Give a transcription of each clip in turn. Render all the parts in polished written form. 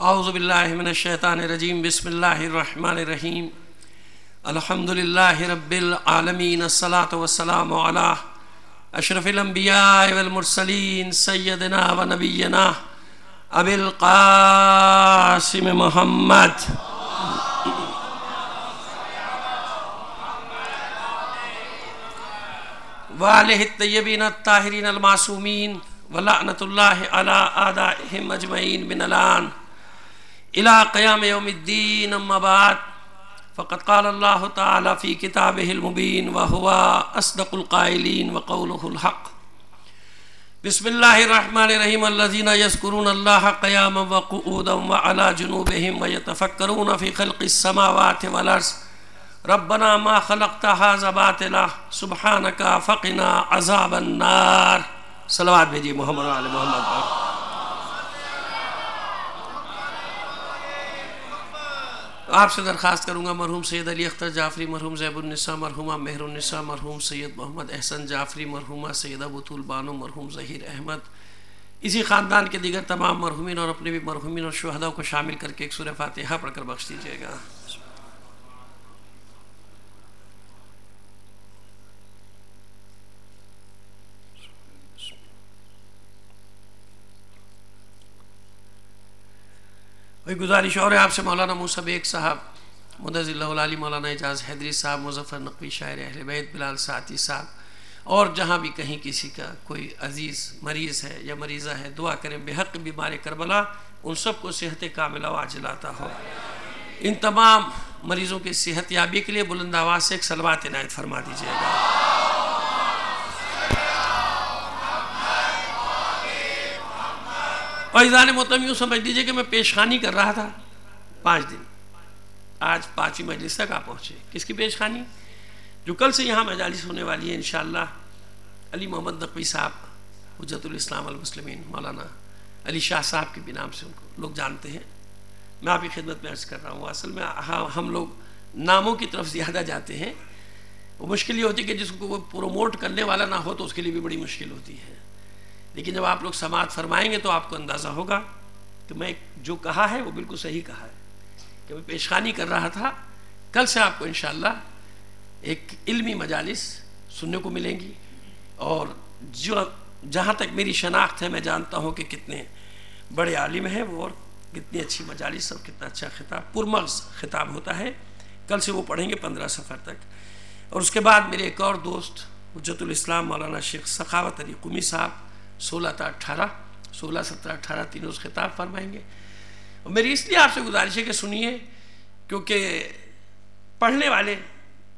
اعوذ باللہ من الشیطان الرجیم بسم اللہ الرحمن الرحیم الحمدللہ رب العالمین الصلاة والسلام علی اشرف الانبیاء والمرسلین سیدنا و نبینا ابی القاسم محمد وآلہ الطیبین الطاہرین المعصومین ولعنت اللہ علی اعدائہم اجمعین من الان الى قیام یوم الدین. اما بعد فقد قال اللہ تعالی فی کتابہ المبین وہو اصدق القائلین وقولہ الحق. بسم اللہ الرحمن الرحیم الذین یذکرون اللہ قیاما وقعودا وعلی جنوبہم ویتفکرون فی خلق السماوات والارض ربنا ما خلقت ھذا باطلا سبحانک فقنا عذاب النار. صلوات بھیجیے محمد علی محمد پر. آپ سے درخواست کروں گا مرحوم سید علی اختر جعفری، مرحوم زیب النساء، مرحومہ مہر النساء، مرحوم سید محمد احسن جعفری، مرحومہ سیدہ بطول بانو، مرحوم ظہیر احمد، اسی خاندان کے دیگر تمام مرحومین اور اپنے بھی مرحومین اور شہداء کو شامل کر کے ایک سورہ فاتحہ پڑھ کر بخش دیجیے گا. وہی گزارش اور ہے آپ سے مولانا موسیٰ بیگ صاحب، مدظ اللہ العالی، مولانا اعجاز حیدری صاحب، مظفر نقوی شاعر اہل بیت، بلال ساعتی صاحب، اور جہاں بھی کہیں کسی کا کوئی عزیز مریض ہے یا مریضہ ہے دعا کریں بحق بیمار کربلا ان سب کو صحت کاملہ و عاجلہ عطا ہو. ان تمام مریضوں کی صحت یابی کے لیے بلند آواز سے ایک صلوات عنایت فرما دیجیے گا. اور اذان محترم یوں سمجھ لیجئے کہ میں پیشخانی کر رہا تھا 5 دن، آج 5ویں مجلس تک آپ پہنچے. کس کی پیشخانی؟ جو کل سے یہاں مجالس ہونے والی ہے انشاءاللہ. علی محمد نقوی صاحب حجت الاسلام والمسلمین، مولانا علی شاہ صاحب کے بھی نام سے ان کو لوگ جانتے ہیں. میں آپ کی خدمت میں عرض کر رہا ہوں، اصل میں ہم لوگ ناموں کی طرف زیادہ جاتے ہیں. وہ مشکل یہ ہوتی ہے کہ جس کو کوئی پروموٹ کرنے والا نہ ہو تو اس کے لیے بھی بڑی مشکل ہوتی ہے. لیکن جب آپ لوگ سماعت فرمائیں گے تو آپ کو اندازہ ہوگا کہ میں جو کہا ہے وہ بالکل صحیح کہا ہے. کہ میں پیشخانی کر رہا تھا، کل سے آپ کو انشاءاللہ ایک علمی مجالس سننے کو ملیں گی. اور جہاں تک میری شناخت ہے میں جانتا ہوں کہ کتنے بڑے عالم ہیں وہ، اور کتنی اچھی مجالس اور کتنا اچھا خطاب، پرمغز خطاب ہوتا ہے. کل سے وہ پڑھیں گے 15 صفر تک. اور اس کے بعد میرے ایک اور دوست حجت الاسلام مولانا شیخ سخاوت علی قمی صاحب 16 تا 18، 16 17 18 تین روز خطاب فرمائیں گے. اور میری اس لیے آپ سے گزارش ہے کہ سنیے، کیونکہ پڑھنے والے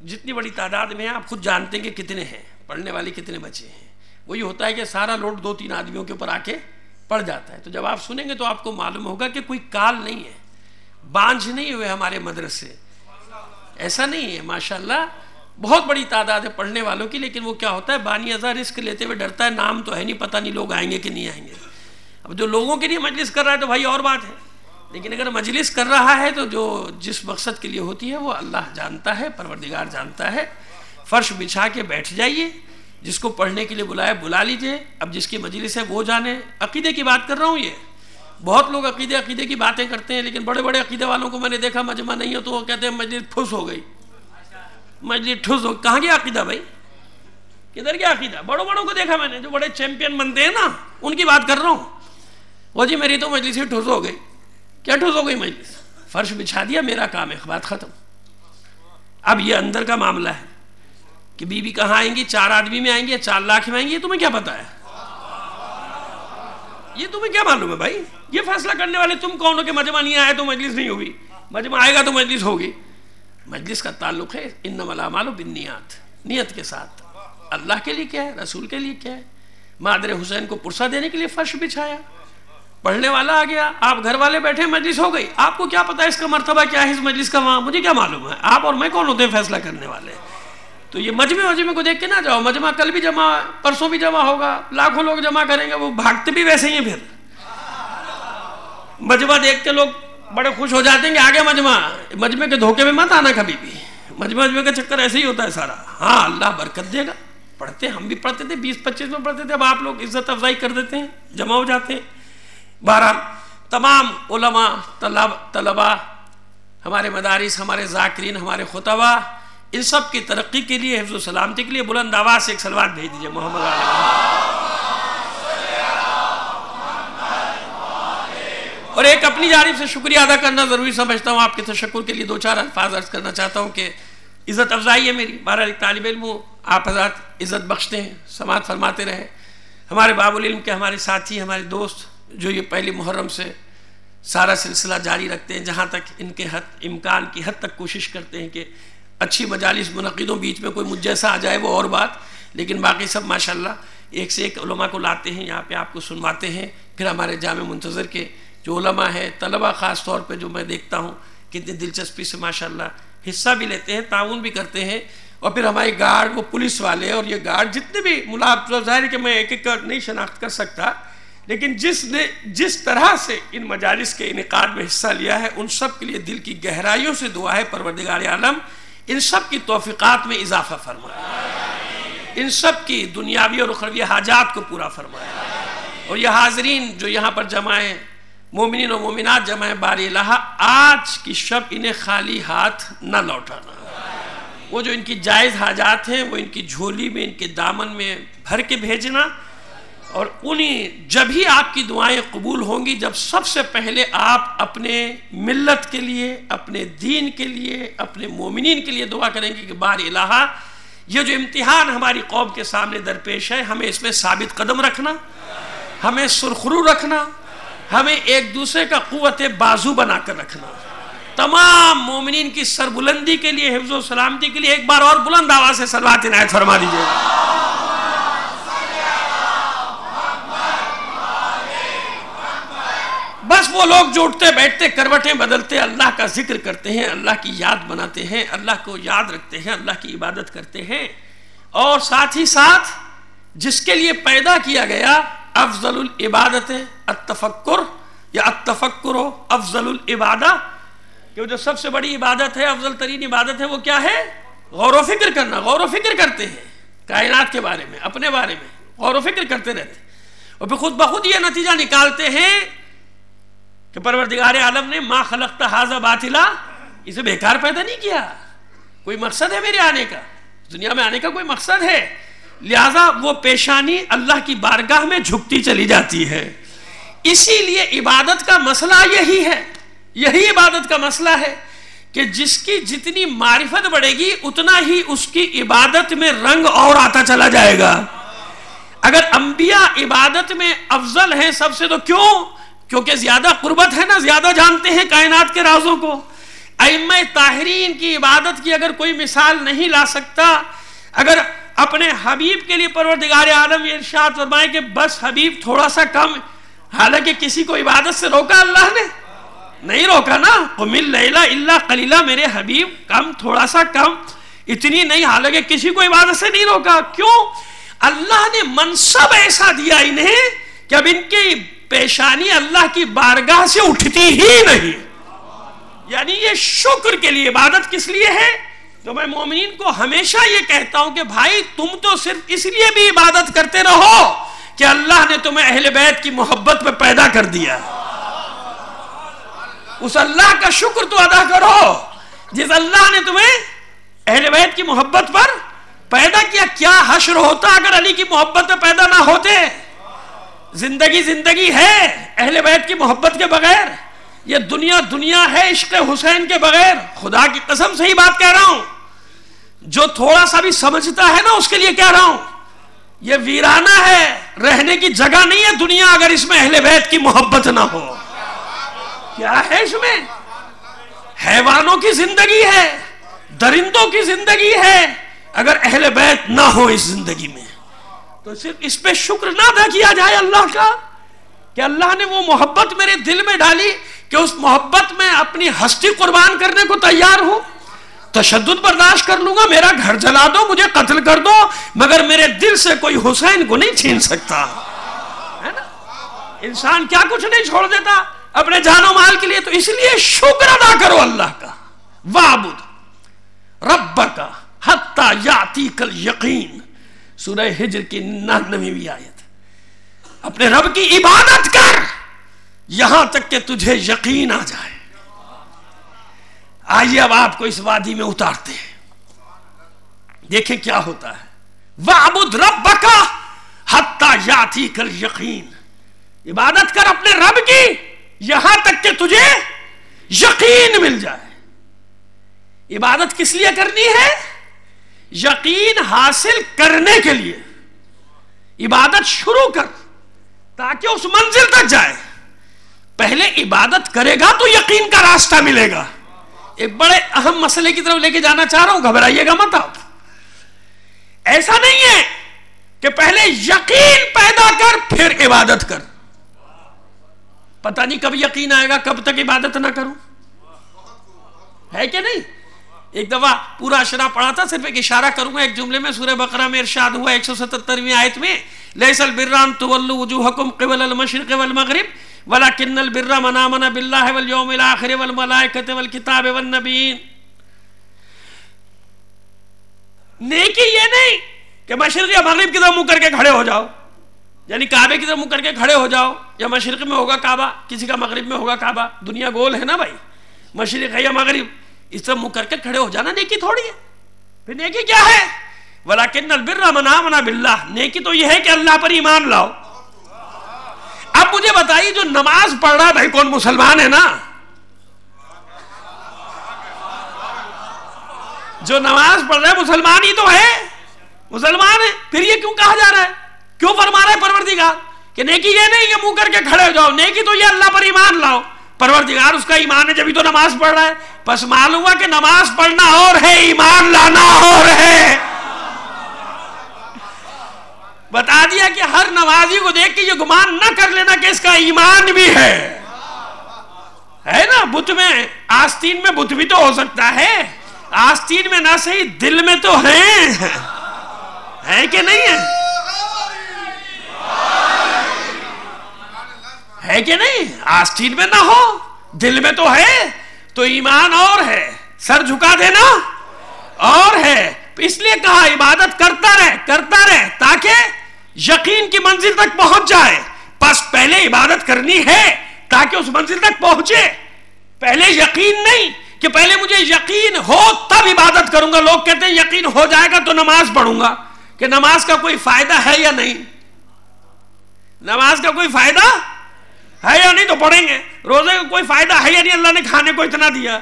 جتنی بڑی تعداد میں ہیں آپ خود جانتے ہیں کہ کتنے ہیں، پڑھنے والے کتنے بچے ہیں. وہی ہوتا ہے کہ سارا لوڈ 2-3 آدمیوں کے اوپر آ کے پڑ جاتا ہے. تو جب آپ سنیں گے تو آپ کو معلوم ہوگا کہ کوئی کال نہیں ہے، بانجھ نہیں ہوئے ہمارے مدرسے، ایسا نہیں ہے. ماشاءاللہ بہت بڑی تعداد ہے پڑھنے والوں کی. لیکن وہ کیا ہوتا ہے، بانی ازاں رزق لیتے ہوئے ڈرتا ہے، نام تو ہے نہیں، پتہ نہیں لوگ آئیں گے کہ نہیں آئیں گے. اب جو لوگوں کے لیے مجلس کر رہا ہے تو بھائی اور بات ہے، لیکن اگر مجلس کر رہا ہے تو جو جس مقصد کے لیے ہوتی ہے وہ اللہ جانتا ہے، پروردگار جانتا ہے. فرش بچھا کے بیٹھ جائیے، جس کو پڑھنے کے لیے بلایا بلا لیجئے. اب جس کی مجلس ہے وہ جانے. عقیدے کی بات کر رہا ہوں. یہ بہت لوگ عقیدے کی باتیں کرتے ہیں، لیکن بڑے بڑے عقیدے والوں کو میں نے دیکھا مجمع نہیں ہو تو وہ کہتے ہیں مجلس ٹھس ہو گئی، مجلس ٹھس ہو. کہاں گیا عقیدہ بھائی؟ کدھر گیا عقیدہ؟ بڑوں بڑوں کو دیکھا میں نے، جو بڑے چیمپئن بنتے ہیں نا، ان کی بات کر رہا ہوں. وہ جی میری تو مجلس ہی ٹھس ہو گئی. کیا ٹھس ہو گئی مجلس؟ فرش بچھا دیا، میرا کام ہے، بات ختم. اب یہ اندر کا معاملہ ہے کہ بی بی کہاں آئیں گی، 4 آدمی میں آئیں گے یا 4 لاکھ میں آئیں گے، یہ تمہیں کیا پتا ہے؟ یہ تمہیں کیا معلوم ہے بھائی؟ یہ فیصلہ کرنے والے تم کون ہو کہ مجمع نہیں آئے تو مجلس نہیں ہوگی، مجمع آئے گا تو مجلس ہوگی. مجلس کا تعلق ہے انما الاعمال بالنیات، نیت کے ساتھ. اللہ کے لیے کیا ہے، رسول کے لیے کیا ہے. مادر حسین کو پرسہ دینے کے لیے فرش بچھایا، پڑھنے والا آ گیا، آپ گھر والے بیٹھے، مجلس ہو گئی. آپ کو کیا پتا اس کا مرتبہ کیا ہے اس مجلس کا؟ وہاں مجھے کیا معلوم ہے؟ آپ اور میں کون ہوتے ہیں فیصلہ کرنے والے؟ تو یہ مجمع کو دیکھ کے نہ جاؤ. مجمع کل بھی جمع، پرسوں بھی جمع ہوگا، لاکھوں لوگ جمع کریں گے، وہ بھاگتے بھی ویسے ہی ہیں. پھر مجمع دیکھ کے لوگ بڑے خوش ہو جاتے ہیں کہ آگے مجمع کے دھوکے میں مت آنا کبھی بھی. مجمع کا چکر ایسے ہی ہوتا ہے سارا. ہاں اللہ برکت دے گا. پڑھتے ہم بھی پڑھتے تھے، 20-25 میں پڑھتے تھے. اب آپ لوگ عزت افزائی کر دیتے ہیں، جمع ہو جاتے ہیں. بہرحال تمام علماء، طلباء، ہمارے مدارس، ہمارے ذاکرین، ہمارے خطبہ، ان سب کی ترقی کے لیے، حفظ و سلامتی کے لیے بلند آواز سے ایک صلوات بھیج دیجیے محمد علیہ وسلم۔ اور ایک اپنی جانب سے شکریہ ادا کرنا ضروری سمجھتا ہوں، آپ کے تشکر کے لیے 2-4 الفاظ عرض کرنا چاہتا ہوں کہ عزت افزائی ہے میری، بہرحال ایک طالب علم ہوں، آپ حضرات عزت بخشتے ہیں، سماعت فرماتے رہے۔ ہمارے باب العلم کے ہمارے ساتھی، ہمارے دوست جو یہ پہلی محرم سے سارا سلسلہ جاری رکھتے ہیں، جہاں تک ان کے امکان کی حد تک کوشش کرتے ہیں کہ اچھی مجالس منعقدوں، بیچ میں کوئی مجھ جیسا آ جائے وہ اور بات، لیکن باقی سب ماشاءاللہ ایک سے ایک علماء کو لاتے ہیں، یہاں پہ آپ کو سنواتے ہیں۔ پھر ہمارے جامع منتظر کے جو علماء ہیں، طلباء خاص طور پہ جو میں دیکھتا ہوں کتنی دلچسپی سے ماشاءاللہ حصہ بھی لیتے ہیں، تعاون بھی کرتے ہیں۔ اور پھر ہمارے گارڈ، وہ پولیس والے اور یہ گارڈ جتنے بھی ملازم، ظاہر ہے کہ میں ایک ایک نہیں شناخت کر سکتا، لیکن جس نے جس طرح سے ان مجالس کے انعقاد میں حصہ لیا ہے، ان سب کے لیے دل کی گہرائیوں سے دعا ہے پروردگار عالم ان سب کی توفیقات میں اضافہ فرمائے، ان سب کی دنیاوی اور اخروی حاجات کو پورا فرمائے۔ اور یہ حاضرین جو یہاں پر جمع ہیں، مومنین و مومنات جمع ہیں، باری الہ آج کی شب انہیں خالی ہاتھ نہ لوٹانا، وہ جو ان کی جائز حاجات ہیں وہ ان کی جھولی میں، ان کے دامن میں بھر کے بھیجنا، اور انہیں جب ہی آپ کی دعائیں قبول ہوں گی جب سب سے پہلے آپ اپنے ملت کے لیے، اپنے دین کے لیے، اپنے مومنین کے لیے دعا کریں گے کہ باری الہ یہ جو امتحان ہماری قوم کے سامنے درپیش ہے، ہمیں اس میں ثابت قدم رکھنا، ہمیں سرخرو رکھنا، ہمیں ایک دوسرے کا قوت بازو بنا کر رکھنا۔ تمام مومنین کی سربلندی کے لیے، حفظ و سلامتی کے لیے ایک بار اور بلند آواز سے صلوات عنایت فرما دیجیے۔ بس وہ لوگ جو اٹھتے بیٹھتے، کروٹیں بدلتے، اللہ کا ذکر کرتے ہیں، اللہ کی یاد بناتے ہیں، اللہ کو یاد رکھتے ہیں، اللہ کی عبادت کرتے ہیں، اور ساتھ ہی ساتھ جس کے لیے پیدا کیا گیا افضل العبادت التفکر، یا التفکر افضل العبادہ، کہ وہ جو سب سے بڑی عبادت ہے، افضل ترین عبادت ہے، وہ کیا ہے؟ غور و فکر کرنا۔ غور و فکر کرتے ہیں کائنات کے بارے میں، اپنے بارے میں غور و فکر کرتے رہتے ہیں، اور پھر خود بخود یہ نتیجہ نکالتے ہیں کہ پروردگار عالم نے ما خلقت ھذا باطلا، اسے بیکار پیدا نہیں کیا، کوئی مقصد ہے میرے آنے کا، دنیا میں آنے کا کوئی مقصد ہے، لہذا وہ پیشانی اللہ کی بارگاہ میں جھکتی چلی جاتی ہے۔ اسی لیے عبادت کا مسئلہ یہی ہے، یہی عبادت کا مسئلہ ہے کہ جس کی جتنی معرفت بڑھے گی اتنا ہی اس کی عبادت میں رنگ اور آتا چلا جائے گا۔ اگر انبیاء عبادت میں افضل ہیں سب سے، تو کیوں؟ کیونکہ زیادہ قربت ہے نا، زیادہ جانتے ہیں کائنات کے رازوں کو۔ ائمہ طاہرین کی عبادت کی اگر کوئی مثال نہیں لا سکتا، اگر اپنے حبیب کے لیے پروردگار عالم یہ ارشاد فرمائے کہ بس حبیب تھوڑا سا کم، حالانکہ کسی کو عبادت سے روکا اللہ نے؟ نہیں روکا نا، قم اللیل الا قلیلا، میرے حبیب کم، تھوڑا سا کم، اتنی نہیں، حالانکہ کسی کو عبادت سے نہیں روکا۔ کیوں؟ اللہ نے منصب ایسا دیا انہیں کہ اب ان کی پیشانی اللہ کی بارگاہ سے اٹھتی ہی نہیں۔ یعنی یہ شکر کے لیے عبادت کس لیے ہے؟ تو میں مومنین کو ہمیشہ یہ کہتا ہوں کہ بھائی تم تو صرف اس لیے بھی عبادت کرتے رہو کہ اللہ نے تمہیں اہل بیت کی محبت میں پیدا کر دیا، اس اللہ کا شکر تو ادا کرو جس اللہ نے تمہیں اہل بیت کی محبت پر پیدا کیا۔ کیا حشر ہوتا اگر علی کی محبت میں پیدا نہ ہوتے؟ زندگی ہے اہل بیت کی محبت کے بغیر، یہ دنیا ہے عشق حسین کے بغیر۔ خدا کی قسم سے ہی بات کہہ رہا ہوں، جو تھوڑا سا بھی سمجھتا ہے نا اس کے لیے کہہ رہا ہوں، یہ ویرانہ ہے، رہنے کی جگہ نہیں ہے دنیا اگر اس میں اہل بیت کی محبت نہ ہو۔ کیا ہے اس میں؟ حیوانوں کی زندگی ہے، درندوں کی زندگی ہے، اگر اہل بیت نہ ہو اس زندگی میں تو صرف اس پہ شکر نہ ادا کیا جائے اللہ کا کہ اللہ نے وہ محبت میرے دل میں ڈالی کہ اس محبت میں اپنی ہستی قربان کرنے کو تیار ہوں، تشدد برداشت کر لوں گا، میرا گھر جلا دو، مجھے قتل کر دو، مگر میرے دل سے کوئی حسین کو نہیں چھین سکتا، ہے نا؟ انسان کیا کچھ نہیں چھوڑ دیتا اپنے جان و مال کے لیے، تو اس لیے شکر ادا کرو اللہ کا۔ وَاعْبُدْ رَبَّكَ حَتَّى يَأْتِيكَ الْيَقِينُ، سورہ ہجر کی 99ویں آیت۔ اپنے رب کی عبادت کر یہاں تک کہ تجھے یقین آ جائے. آئیے اب آپ کو اس وادی میں اتارتے ہیں, دیکھیں کیا ہوتا ہے. وَاعْبُدْ رَبَّكَ حَتَّى يَأْتِيكَ الْيَقِينُ, عبادت کر اپنے رب کی یہاں تک کہ تجھے یقین مل جائے. عبادت کس لیے کرنی ہے؟ یقین حاصل کرنے کے لیے. عبادت شروع کر تاکہ اس منزل تک جائے. پہلے عبادت کرے گا تو یقین کا راستہ ملے گا. ایک بڑے اہم مسئلے کی طرف لے کے جانا چاہ رہا ہوں, گھبرائیے گا مت آپ. ایسا نہیں ہے کہ پہلے یقین پیدا کر پھر عبادت کر. پتہ نہیں کب یقین آئے گا, کب تک عبادت نہ کروں, ہے کہ نہیں؟ ایک دفعہ پورا اشرا پڑھا تھا, صرف ایک اشارہ کروں گا. ایک جملے میں سورہ بقرہ میں ارشاد ہوا 177ویں آیت میں, لیس البر ان تولوا وجوہکم قبل المشرق والمغرب ولکن البر من آمن باللہ والیوم الآخر والملائکۃ والکتاب والنبیین. نیکی یہ نہیں کہ مشرق یا مغرب کی طرف منہ کر کے کھڑے ہو جاؤ, یعنی کعبے کی طرف منہ کر کے کھڑے ہو جاؤ, یا مشرق میں ہوگا کعبہ, کسی کا مغرب میں ہوگا کعبہ. دنیا گول ہے نا بھائی, مشرق ہے یا مغرب, اس طرح منہ کر کے کھڑے ہو جانا نیکی تھوڑی ہے. پھر نیکی کیا ہے؟ وَلَكِنَّ الْبِرَّ مَنْ آمَنَ بِاللَّهِ, نیکی تو یہ ہے کہ اللہ پر ایمان لاؤ. اب مجھے بتائیے جو نماز پڑھ رہا ہے بھائی کون مسلمان ہے نا؟ جو نماز پڑھ رہا ہے مسلمان ہی تو ہے, مسلمان ہے. پھر یہ کیوں کہا جا رہا ہے, کیوں فرما رہا ہے پروردگار کہ نیکی یہ نہیں کہ منہ کر کے کھڑے ہو جاؤ, نیکی تو یہ اللہ پر ایمان لاؤ. پروردگار اس کا ایمان ہے جبھی تو نماز پڑھ رہا ہے. بس معلوم ہوا کہ نماز پڑھنا اور ہے, ایمان لانا اور ہے. بتا دیا کہ ہر نمازی کو دیکھ کے یہ گمان نہ کر لینا کہ اس کا ایمان بھی ہے نا. بت میں, آستین میں بت بھی تو ہو سکتا ہے, آستین میں نہ صحیح دل میں تو ہے کہ نہیں ہے کہ نہیں؟ آستین میں نہ ہو دل میں تو ہے, تو ایمان اور ہے, سر جھکا دینا اور ہے. اس لیے کہا عبادت کرتا رہ تاکہ یقین کی منزل تک پہنچ جائے. بس پہلے عبادت کرنی ہے تاکہ اس منزل تک پہنچے. پہلے یقین نہیں کہ پہلے مجھے یقین ہو تب عبادت کروں گا. لوگ کہتے ہیں یقین ہو جائے گا تو نماز پڑھوں گا, کہ نماز کا کوئی فائدہ ہے یا نہیں, نماز کا کوئی فائدہ ہے یا نہیں تو پڑھیں گے. روزے کا کوئی فائدہ ہے یا نہیں, اللہ نے کھانے کو اتنا دیا.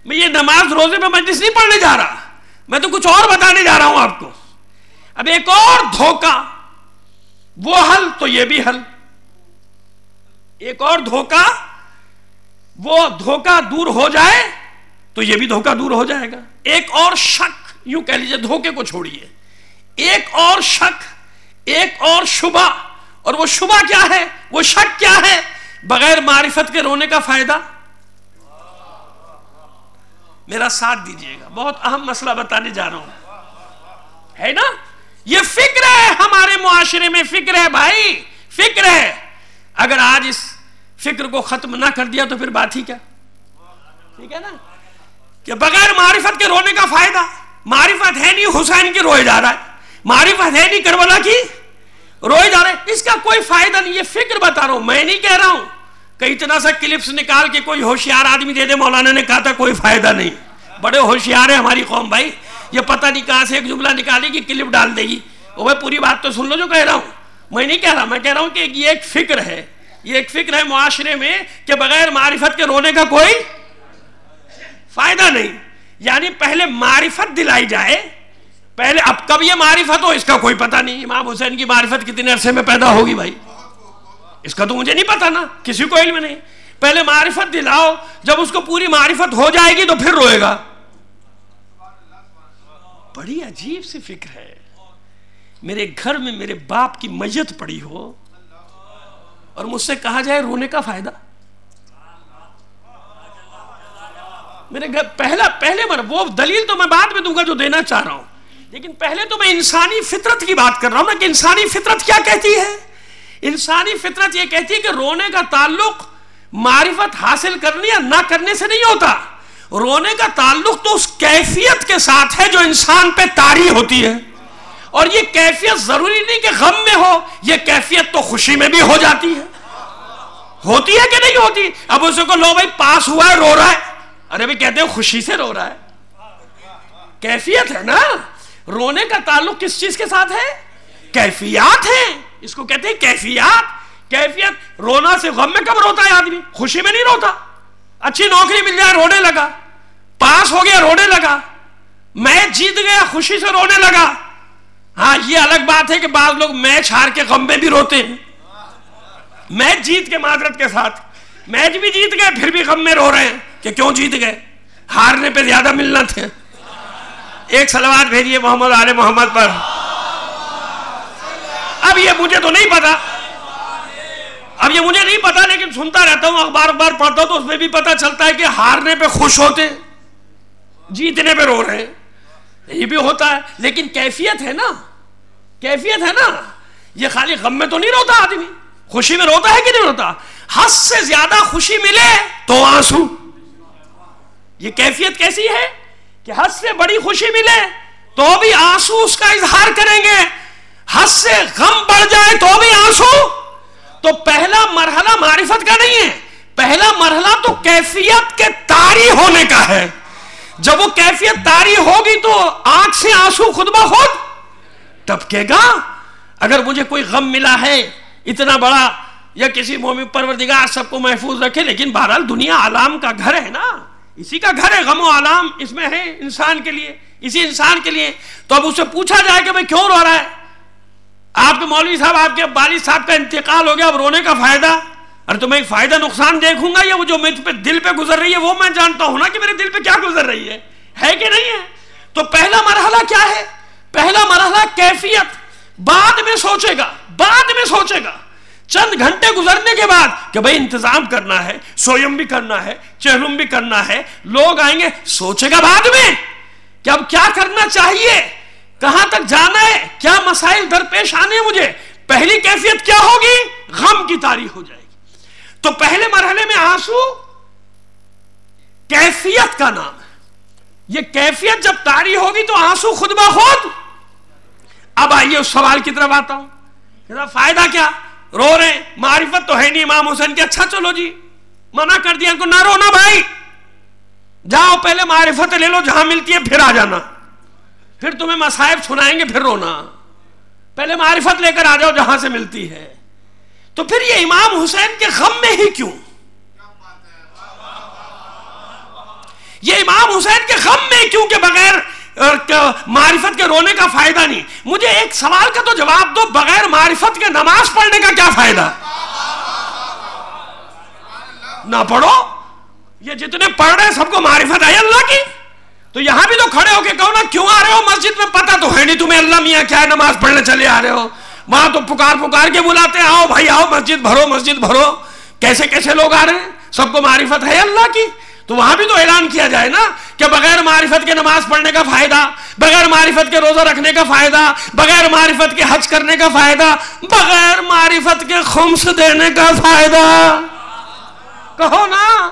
میں یہ نماز روزے میں مجلس نہیں پڑھنے جا رہا, میں تو کچھ اور بتانے جا رہا ہوں آپ کو. اب ایک اور دھوکہ, وہ حل تو یہ بھی حل. ایک اور دھوکہ, وہ دھوکہ دور ہو جائے تو یہ بھی دھوکہ دور ہو جائے گا. ایک اور شک, یوں کہہ لیجئے دھوکے کو چھوڑیے, ایک اور شک, ایک اور شبہ. اور وہ شبہ کیا ہے, وہ شک کیا ہے؟ بغیر معرفت کے رونے کا فائدہ. میرا ساتھ دیجئے گا, بہت اہم مسئلہ بتانے جا رہا ہوں, ہے نا. یہ فکر ہے ہمارے معاشرے میں, فکر ہے بھائی, فکر ہے. اگر آج اس فکر کو ختم نہ کر دیا تو پھر بات ہی کیا, ٹھیک ہے نا, کہ بغیر معرفت کے رونے کا فائدہ. معرفت ہے نہیں حسین کی روئے جا رہا ہے, معرفت ہے نہیں کربلا کی روئے جا رہے, اس کا کوئی فائدہ نہیں. یہ فکر بتا رہا ہوں, میں نہیں کہہ رہا ہوں کہ اتنا سا کلپس نکال کے کوئی ہوشیار آدمی دے دے. مولانا نے کہا تھا کوئی فائدہ نہیں, بڑے ہوشیار ہے ہماری قوم بھائی, یہ پتہ نہیں کہاں سے ایک جملہ نکالے گی کلپ ڈال دے گی. وہ پوری بات تو سن لو جو کہہ رہا ہوں. میں نہیں کہہ رہا, میں کہہ رہا ہوں کہ یہ ایک فکر ہے, یہ ایک فکر ہے معاشرے میں کہ بغیر معرفت کے رونے کا کوئی فائدہ نہیں. یعنی پہلے معرفت دلائی جائے, پہلے. اب کب یہ معرفت ہو اس کا کوئی پتہ نہیں. امام حسین کی معرفت کتنے عرصے میں پیدا ہوگی بھائی, اس کا تو مجھے نہیں پتا نا, کسی کو علم نہیں. پہلے معرفت دلاؤ, جب اس کو پوری معرفت ہو جائے گی تو پھر روئے گا. بڑی عجیب سی فکر ہے. میرے گھر میں میرے باپ کی میت پڑی ہو اور مجھ سے کہا جائے رونے کا فائدہ. میرے گھر پہلے وہ دلیل تو میں بعد میں دوں گا جو دینا چاہ رہا ہوں, لیکن پہلے تو میں انسانی فطرت کی بات کر رہا ہوں نا, کہ انسانی فطرت کیا کہتی ہے. انسانی فطرت یہ کہتی ہے کہ رونے کا تعلق معرفت حاصل کرنے یا نہ کرنے سے نہیں ہوتا. رونے کا تعلق تو اس کیفیت کے ساتھ ہے جو انسان پہ طاری ہوتی ہے. اور یہ کیفیت ضروری نہیں کہ غم میں ہو, یہ کیفیت تو خوشی میں بھی ہو جاتی ہے. ہوتی ہے کہ نہیں ہوتی؟ اب اسے کو لو بھائی پاس ہوا ہے رو رہا ہے، ارے بھائی کہتے ہیں خوشی سے رو رہا ہے، کیفیت ہے نا. رونے کا تعلق کس چیز کے ساتھ ہے؟ کیفیات ہے، اس کو کہتے ہیں کیفیات. کیفیت رونا سے غم میں کب روتا ہے آدمی؟ خوشی میں نہیں روتا. اچھی نوکری مل جائے رونے لگا، پاس ہو گیا رونے لگا، میچ جیت گیا خوشی سے رونے لگا. ہاں یہ الگ بات ہے کہ بعض لوگ میچ ہار کے غم میں بھی روتے ہیں، میچ جیت کے معذرت کے ساتھ میچ بھی جیت گئے پھر بھی غم میں رو رہے ہیں کہ کیوں جیت گئے، ہارنے پہ زیادہ ملنا تھے. ایک صلوات بھیجیے محمد آل محمد پر. اب یہ مجھے تو نہیں پتا، لیکن سنتا رہتا ہوں، اخبار پڑھتا ہوں تو اس میں بھی پتا چلتا ہے کہ ہارنے پہ خوش ہوتے ہیں، جیتنے پہ رو رہے ہیں. یہ بھی ہوتا ہے، لیکن کیفیت ہے نا، کیفیت ہے نا. یہ خالی غم میں تو نہیں روتا آدمی، خوشی میں روتا ہے کہ نہیں روتا؟ حد سے زیادہ خوشی ملے تو آنسو. یہ کیفیت کیسی ہے کہ حد سے بڑی خوشی ملے تو بھی آنسو اس کا اظہار کریں گے، حد سے غم بڑھ جائے تو بھی آنسو. تو پہلا مرحلہ معرفت کا نہیں ہے، پہلا مرحلہ تو کیفیت کے طاری ہونے کا ہے. جب وہ کیفیت طاری ہوگی تو آنکھ سے آنسو خود بخود ٹپکے گا. اگر مجھے کوئی غم ملا ہے اتنا بڑا، یا کسی مومن، پروردگار سب کو محفوظ رکھے، لیکن بہرحال دنیا آلام کا گھر ہے نا، اسی کا گھر ہے، غم و آلام اس میں ہے انسان کے لیے، اسی انسان کے لیے. تو اب اسے پوچھا جائے کہ بھئی کیوں رو رہا ہے؟ آپ کے مولوی صاحب، آپ کے والد صاحب کا انتقال ہو گیا، اب رونے کا فائدہ؟ ارے تو میں ایک فائدہ نقصان دیکھوں گا، یا وہ جو مجھ پہ دل پہ گزر رہی ہے وہ میں جانتا ہوں نا کہ میرے دل پہ کیا گزر رہی ہے کہ نہیں ہے؟ تو پہلا مرحلہ کیا ہے؟ پہلا مرحلہ کیفیت. بعد میں سوچے گا چند گھنٹے گزرنے کے بعد کہ بھئی انتظام کرنا ہے، سویم بھی کرنا ہے، چہلم بھی کرنا ہے، لوگ آئیں گے، سوچے گا بعد میں کہ اب کیا کرنا چاہیے، کہاں تک جانا ہے، کیا مسائل درپیش آنے ہیں مجھے. پہلی کیفیت کیا ہوگی؟ غم کی طاری ہو جائے گی. تو پہلے مرحلے میں آنسو کیفیت کا نام ہے. یہ کیفیت جب طاری ہوگی تو آنسو خود بخود. اب آئیے اس سوال کی طرف آتا ہوں، فائدہ کیا؟ رو رہے ہیں، معرفت تو ہے نہیں امام حسین کی. اچھا چلو جی، منع کر دیا ان کو، نہ رونا بھائی، جاؤ پہلے معرفت لے لو، جہاں ملتی ہے پھر آ جانا، پھر تمہیں مصائب سنائیں گے پھر رونا. پہلے معرفت لے کر آ جاؤ جہاں سے ملتی ہے. تو پھر یہ امام حسین کے غم میں ہی کیوں؟ یہ امام حسین کے غم میں کیوں کہ بغیر معرفت کے رونے کا فائدہ نہیں؟ مجھے ایک سوال کا تو جواب دو، بغیر معرفت کے نماز پڑھنے کا کیا فائدہ؟ نہ پڑھو. یہ جتنے پڑھ رہے ہیں سب کو معرفت ہے اللہ کی، تو یہاں بھی تو کھڑے ہو کے کہو نا، کیوں آ رہے ہو مسجد میں؟ پتہ تو ہے نہیں تمہیں اللہ میاں کیا ہے، نماز پڑھنے چلے آ رہے ہو. وہاں تو پکار کے بلاتے ہیں، آؤ بھائی آؤ، مسجد بھرو. کیسے لوگ آ رہے ہیں؟ سب کو معرفت ہے اللہ کی. تو وہاں بھی تو اعلان کیا جائے نا کہ بغیر معرفت کے نماز پڑھنے کا فائدہ، بغیر معرفت کے روزہ رکھنے کا فائدہ، بغیر معرفت کے حج کرنے کا فائدہ، بغیر معرفت کے خمس دینے کا فائدہ. کہو نا،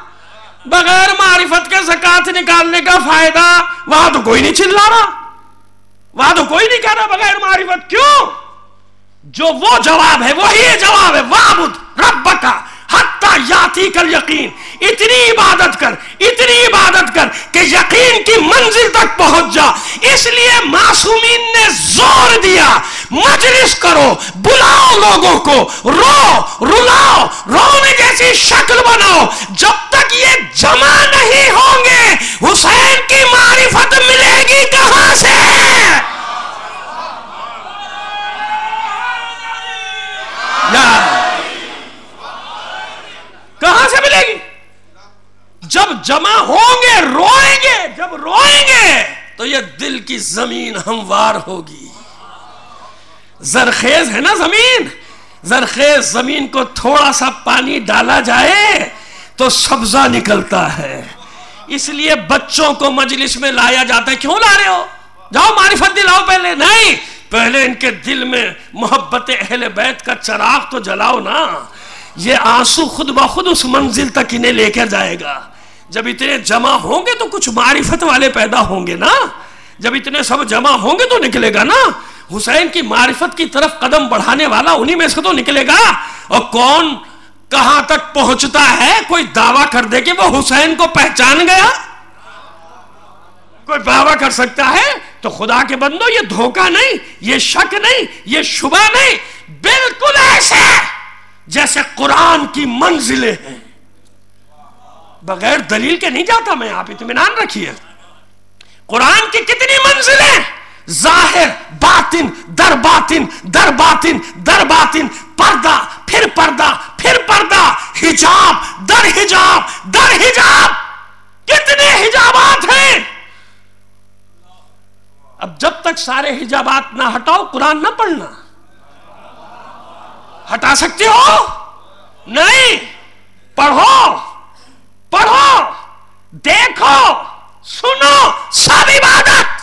بغیر معرفت کے زکات نکالنے کا فائدہ. وہاں تو کوئی نہیں چلا رہا، وہاں تو کوئی نہیں کہہ رہا بغیر معرفت. کیوں؟ جو وہ جواب ہے وہی جواب ہے، وَاعْبُدْ رَبَّكَ حَتَّى يَأْتِيكَ الْيَقِينُ. اتنی عبادت کر کہ یقین کی منزل تک پہنچ جا. اس لیے معصومین نے زور دیا، مجلس کرو، بلاؤ لوگوں کو، رلاؤ، رونے جیسی شکل بناؤ. جب تک یہ جمع نہیں ہوں گے حسین کی معرفت ملے گی کہاں سے؟ کہاں سے ملے گی؟ جب جمع ہوں گے، روئیں گے. جب روئیں گے تو یہ دل کی زمین ہموار ہوگی. زرخیز ہے نا زمین، زرخیز زمین کو تھوڑا سا پانی ڈالا جائے تو سبزہ نکلتا ہے. اس لیے بچوں کو مجلس میں لایا جاتا ہے. کیوں لا رہے ہو؟ جاؤ معرفت دلاؤ پہلے. نہیں، پہلے ان کے دل میں محبت اہل بیت کا چراغ تو جلاؤ نا. یہ آنسو خود بخود اس منزل تک انہیں لے کر جائے گا. جب اتنے جمع ہوں گے تو کچھ معرفت والے پیدا ہوں گے نا. جب اتنے سب جمع ہوں گے تو نکلے گا نا حسین کی معرفت کی طرف قدم بڑھانے والا انہی میں سے تو نکلے گا. اور کون کہاں تک پہنچتا ہے؟ کوئی دعویٰ کر دے کہ وہ حسین کو پہچان گیا؟ کوئی دعویٰ کر سکتا ہے؟ تو خدا کے بندو یہ دھوکہ نہیں، یہ شک نہیں، یہ شبہ نہیں، بالکل ایسے جیسے قرآن کی منزلیں ہیں. بغیر دلیل کے نہیں جاتا میں، آپ اطمینان رکھیے. قرآن کی کتنی منزلیں، ظاہر، باطن، در باطن، در باطن، در باطن، پردہ، پھر پردہ، پھر پردہ، حجاب، در حجاب، در حجاب، کتنے حجابات ہیں. اب جب تک سارے حجابات نہ ہٹاؤ قرآن نہ پڑھنا. ہٹا سکتے ہو؟ نہیں. پڑھو، پڑھو، دیکھو، سنو، سب عبادت.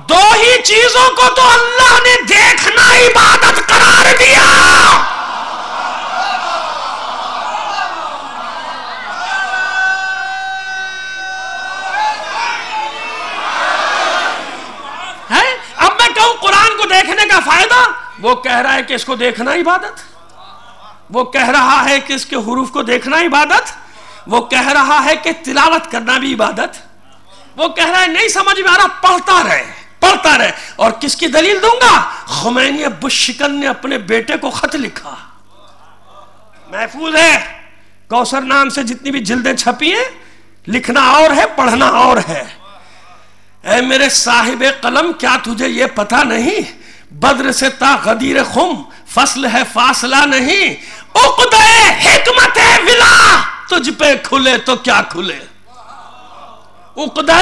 دو ہی چیزوں کو تو اللہ نے دیکھنا عبادت قرار دیا. اب میں کہوں قرآن کو دیکھنے کا فائدہ، وہ کہہ رہا ہے کہ اس کو دیکھنا عبادت، وہ کہہ رہا ہے کہ اس کے حروف کو دیکھنا عبادت، وہ کہہ رہا ہے کہ تلاوت کرنا بھی عبادت، وہ کہہ رہا ہے نہیں سمجھ میں آ رہا، پڑھتا رہے، پڑھتا رہے. اور کس کی دلیل دوں گا؟ خمینی ابو شکن نے اپنے بیٹے کو خط لکھا، محفوظ ہے، کوثر نام سے جتنی بھی جلدیں چھپی ہیں، لکھنا اور ہے، پڑھنا اور ہے. اے میرے صاحب قلم، کیا تجھے یہ پتہ نہیں بدر سے تا غدیر خم فصل ہے فاصلہ نہیں. عقدہ حکمت ولا تجھ پہ کھلے تو کیا کھلے. عقدہ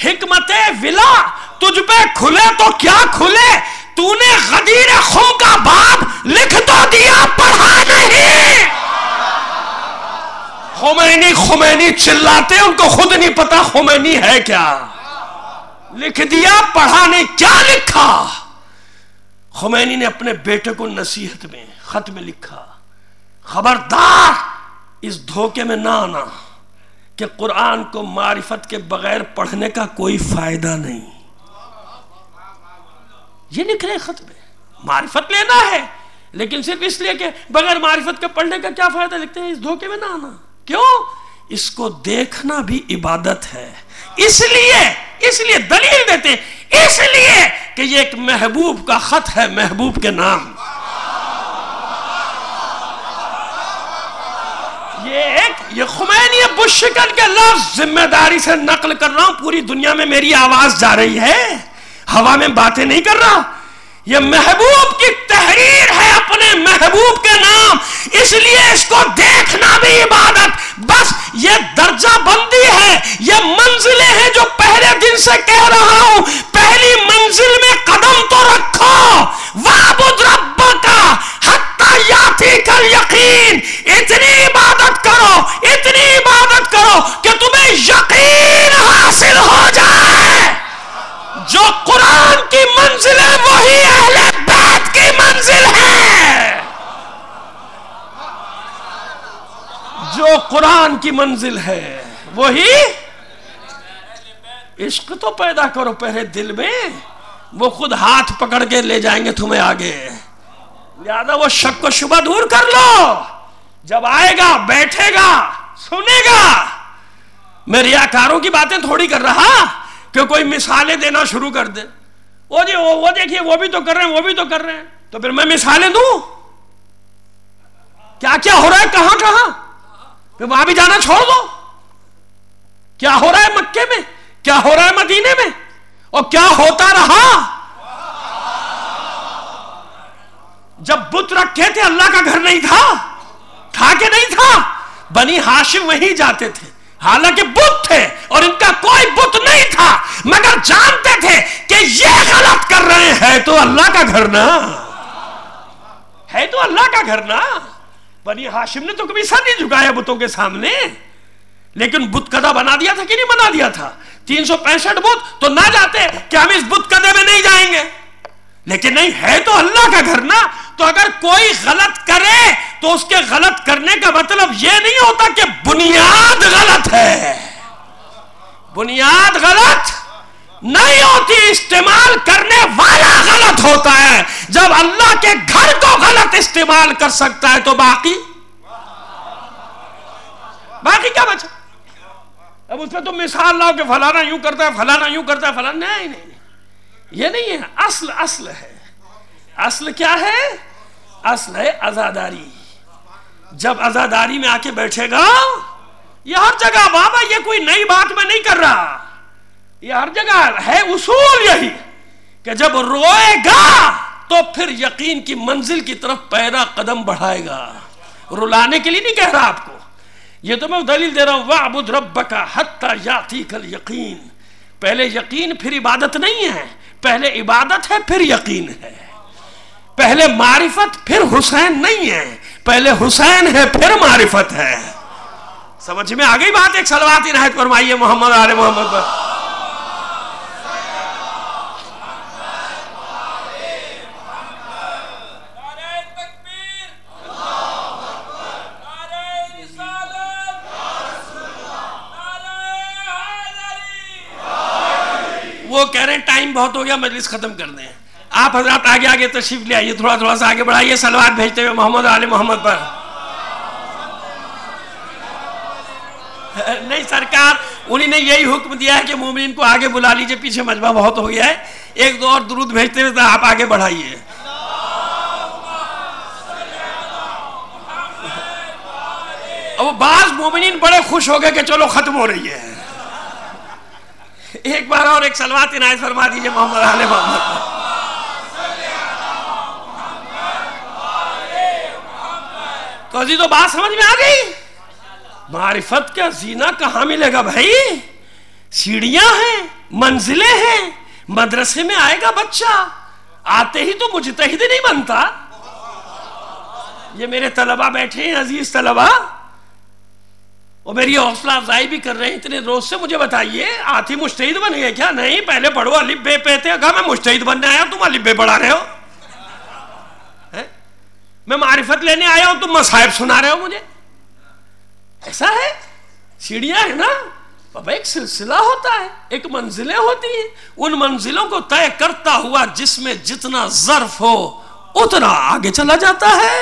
حکمت ولا تجھ پہ کھلے تو کیا کھلے. تو نے غدیر خم کا باب لکھ تو دیا، پڑھا نہیں. خمینی چلاتے، ان کو خود نہیں پتا خمینی ہے کیا. لکھ دیا، پڑھا نہیں. کیا لکھا؟ خمینی نے اپنے بیٹے کو نصیحت میں خط میں لکھا، خبردار اس دھوکے میں نہ آنا کہ قرآن کو معرفت کے بغیر پڑھنے کا کوئی فائدہ نہیں. یہ نکلے خط میں معرفت لینا ہے، لیکن صرف اس لیے کہ بغیر معرفت کے پڑھنے کا کیا فائدہ. لکھتے ہیں اس دھوکے میں نہ آنا. کیوں؟ اس کو دیکھنا بھی عبادت ہے. اس لیے دلیل دیتے، اس لیے کہ یہ ایک محبوب کا خط ہے، محبوب کے نام. یہ خمینی ابو شکن کے لفظ ذمہ داری سے نقل کر رہا ہوں. پوری دنیا میں میری آواز جا رہی ہے، ہوا میں باتیں نہیں کر رہا. یہ محبوب کی تحریر ہے اپنے محبوب کے نام، اس لیے اس کو دیکھنا بھی عبادت. بس یہ درجہ بندی ہے، یہ منزلیں ہیں جو پہلے دن سے کہہ رہا ہوں. پہلی منزل میں قدم تو رکھو، وَاعْبُدْ رَبَّكَ حَتَّى يَأْتِيكَ الْيَقِينُ. اتنی عبادت کرو، اتنی عبادت کرو کہ تمہیں یقین حاصل ہو جائے. جو قرآن کی منزل ہے وہی اہل بیت کی منزل ہے. جو قرآن کی منزل ہے وہی. عشق تو پیدا کرو پہلے دل میں، وہ خود ہاتھ پکڑ کے لے جائیں گے تمہیں آگے. لہذا وہ شک و شبہ دور کر لو. جب آئے گا، بیٹھے گا، سنے گا. میں ریاکاروں کی باتیں تھوڑی کر رہا کہ کوئی مثالیں دینا شروع کر دے. وہ جی وہ دیکھیے وہ بھی تو کر رہے ہیں، وہ بھی تو کر رہے ہیں، تو پھر میں مثالیں دوں؟ کیا کیا ہو رہا ہے کہاں کہاں؟ پھر وہاں بھی جانا چھوڑ دو. کیا ہو رہا ہے مکے میں، کیا ہو رہا ہے مدینے میں، اور کیا ہوتا رہا. جب بت رکھے تھے اللہ کا گھر نہیں تھا کہ نہیں تھا. بنی ہاشم وہیں جاتے تھے، حالانکہ بت تھے اور ان کا کوئی بت نہیں تھا، مگر جانتے تھے کہ یہ غلط کر رہے ہیں. تو اللہ کا گھر نا ہے، تو اللہ کا گھر نا. بنی ہاشم نے تو کبھی سر نہیں جھکایا بتوں کے سامنے، لیکن بت کدہ بنا دیا تھا کہ نہیں بنا دیا تھا. 365 بت تو نہ جاتے کہ ہم اس بت کدے میں نہیں جائیں گے، لیکن نہیں، ہے تو اللہ کا گھر نا. تو اگر کوئی غلط کرے تو اس کے غلط کرنے کا مطلب یہ نہیں ہوتا کہ بنیاد غلط ہے. بنیاد غلط نہیں ہوتی، استعمال کرنے والا غلط ہوتا ہے. جب اللہ کے گھر کو غلط استعمال کر سکتا ہے تو باقی کیا بچا؟ اب اس پہ تم مثال لاؤ کہ فلانا یوں کرتا ہے، فلانا یوں کرتا ہے، فلانا نہیں، یہ نہیں ہے. اصل ہے. اصل کیا ہے؟ اصل ہے عزاداری. جب عزاداری میں آ کے بیٹھے گا، یہ ہر جگہ بابا، یہ کوئی نئی بات میں نہیں کر رہا، یہ ہر جگہ ہے اصول یہی کہ جب روئے گا تو پھر یقین کی منزل کی طرف پہلا قدم بڑھائے گا. رلانے کے لیے نہیں کہہ رہا آپ کو، یہ تو میں دلیل دے رہا ہوں. وَاعْبُدْ رَبَّكَ حَتَّى يَأْتِيكَ الْيَقِينُ. پہلے یقین پھر عبادت نہیں ہے، پہلے عبادت ہے پھر یقین ہے. پہلے معرفت پھر حسین نہیں ہے، پہلے حسین ہے پھر معرفت ہے. سمجھ میں آ گئی بات؟ ایک صلوات عنایت فرمائیے محمد آل محمد پر. وہ کہہ رہے ہیں ٹائم بہت ہو گیا، مجلس ختم کر دیں. آپ حضرات آگے آگے تشریف لے آئیے، تھوڑا سا آگے بڑھائیے، صلوات بھیجتے ہوئے محمد آل محمد پر. نہیں سرکار، انہی نے یہی حکم دیا ہے کہ مومنین کو آگے بلا لیجئے، پیچھے مجمع بہت ہو گیا ہے. ایک دو اور درود بھیجتے ہوئے آپ آگے بڑھائیے. اب بعض مومنین بڑے خوش ہو گئے کہ چلو ختم ہو رہی ہے. ایک بار اور ایک صلوات عنایت فرما دیجئے محمد آل محمد پر. تو عزیزو بات سمجھ میں آ گئی؟ معرفت کا زینہ کہاں ملے گا بھائی؟ سیڑھیاں ہیں، منزلیں ہیں. مدرسے میں آئے گا بچہ، آتے ہی تو مجتہد نہیں بنتا. یہ میرے طلبہ بیٹھے ہیں، عزیز طلبہ، وہ میری حوصلہ افزائی بھی کر رہے ہیں اتنے روز سے. مجھے بتائیے آتی مجتہد بن گئے کیا؟ نہیں، پہلے پڑھو الف بے پہ تھے. کہا میں مجتہد بننے آیا ہوں، تم الف بے پڑھا رہے ہو. میں معرفت لینے آیا ہوں، تم مصائب سنا رہے ہو مجھے. ایسا ہے؟ سیڑھیاں ہیں نا بابا، ایک سلسلہ ہوتا ہے، ایک منزلیں ہوتی ہیں. ان منزلوں کو طے کرتا ہوا جس میں جتنا ظرف ہو اتنا آگے چلا جاتا ہے.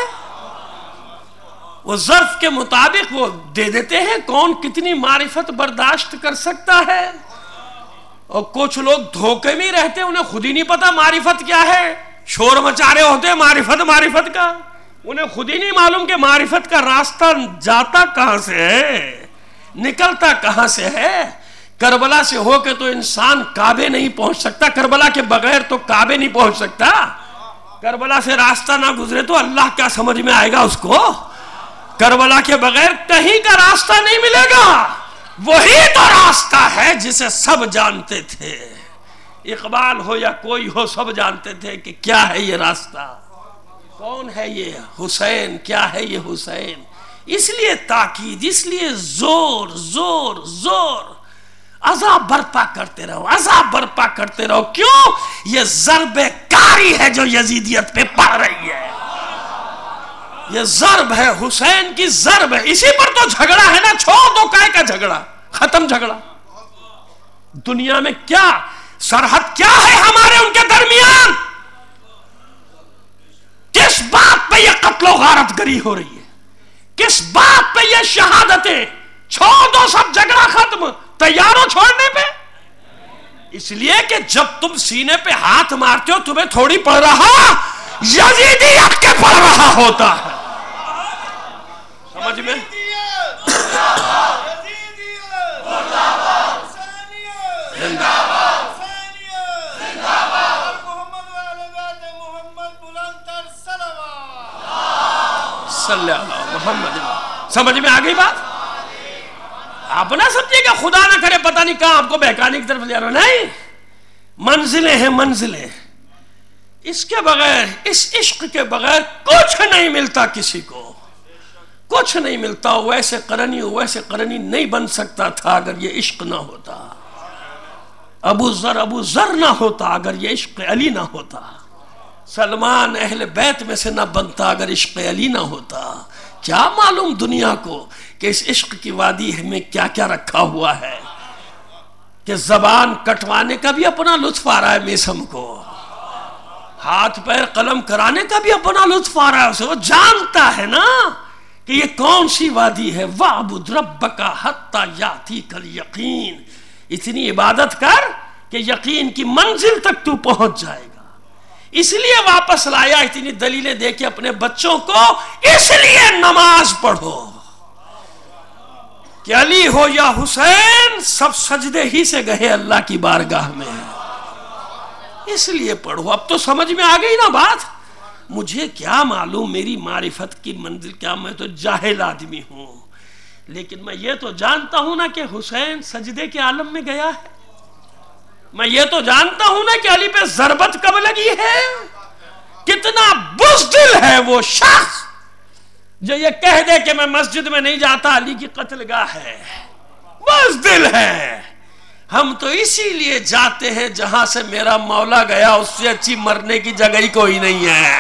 وہ ظرف کے مطابق وہ دے دیتے ہیں کون کتنی معرفت برداشت کر سکتا ہے. اور کچھ لوگ دھوکے میں رہتے ہیں، انہیں خود ہی نہیں پتا معرفت کیا ہے، شور مچا رہے ہوتے ہیں معرفت کا. انہیں خود ہی نہیں معلوم کہ معرفت کا راستہ جاتا کہاں سے ہے، نکلتا کہاں سے ہے. کربلا سے ہو کے تو انسان کعبے نہیں پہنچ سکتا، کربلا کے بغیر تو کعبے نہیں پہنچ سکتا. کربلا سے راستہ نہ گزرے تو اللہ کیا سمجھ میں آئے گا اس کو؟ کربلا کے بغیر کہیں کا راستہ نہیں ملے گا. وہی تو راستہ ہے جسے سب جانتے تھے. اقبال ہو یا کوئی ہو، سب جانتے تھے کہ کیا ہے یہ راستہ، کون ہے یہ حسین، کیا ہے یہ حسین. اس لیے تاکید، اس لیے زور زور زور، عذاب برپا کرتے رہو، عذاب برپا کرتے رہو. کیوں؟ یہ ضرب کاری ہے جو یزیدیت پہ پڑ رہی ہے. یہ ضرب ہے، حسین کی ضرب ہے. اسی پر تو جھگڑا ہے نا. چھوڑ دو کائے کا جھگڑا، ختم جھگڑا. دنیا میں کیا سرحد کیا ہے ہمارے ان کے درمیان؟ کس بات پہ یہ قتل و غارت گری ہو رہی ہے؟ کس بات پہ یہ شہادتیں؟ چھوڑ دو سب، جھگڑا ختم. تیار ہو چھوڑنے پہ؟ اس لیے کہ جب تم سینے پہ ہاتھ مارتے ہو تمہیں تھوڑی پڑ رہا، یزیدیت کے پڑ رہا ہوتا ہے. سمجھ میں؟ صلی اللہ محمد. سمجھ میں آ گئی بات؟ آپ نہ سمجھے گا خدا نہ کرے پتہ نہیں کہاں آپ کو بہکانے کی طرف لے رہا. نہیں، منزلیں ہیں منزلیں. اس کے بغیر، اس عشق کے بغیر کچھ نہیں ملتا کسی کو، کچھ نہیں ملتا. ویسے قرنی نہیں بن سکتا تھا اگر یہ عشق نہ ہوتا. ابو ذر نہ ہوتا اگر یہ عشق علی نہ ہوتا. سلمان اہل بیت میں سے نہ بنتا اگر عشق علی نہ ہوتا. کیا معلوم دنیا کو کہ اس عشق کی وادی میں کیا کیا رکھا ہوا ہے، کہ زبان کٹوانے کا بھی اپنا لطف آ رہا ہے میسم کو، ہاتھ پیر قلم کرانے کا بھی اپنا لطف آ رہا ہے اسے، وہ جانتا ہے نا کہ یہ کون سی وادی ہے۔ وَاعْبُدْ رَبَّكَ حَتَّى يَأْتِيكَ الْيَقِينُ، اتنی عبادت کر کہ یقین کی منزل تک تو پہنچ جائے گا۔ اس لیے واپس لایا اتنی دلیلیں دے کے اپنے بچوں کو، اس لیے نماز پڑھو کہ علی ہو یا حسین سب سجدے ہی سے گئے اللہ کی بارگاہ میں، اس لیے پڑھو۔ اب تو سمجھ میں آ گئی نا بات؟ مجھے کیا معلوم میری معرفت کی منزل کیا، میں تو جاہل آدمی ہوں، لیکن میں یہ تو جانتا ہوں نا کہ حسین سجدے کے عالم میں گیا ہے، میں یہ تو جانتا ہوں نا کہ علی پہ ضربت کب لگی ہے۔ کتنا بزدل ہے وہ شخص جو یہ کہہ دے کہ میں مسجد میں نہیں جاتا، علی کی قتل گاہ ہے، بزدل ہے۔ ہم تو اسی لیے جاتے ہیں جہاں سے میرا مولا گیا، اس سے اچھی مرنے کی جگہ ہی کوئی نہیں ہے۔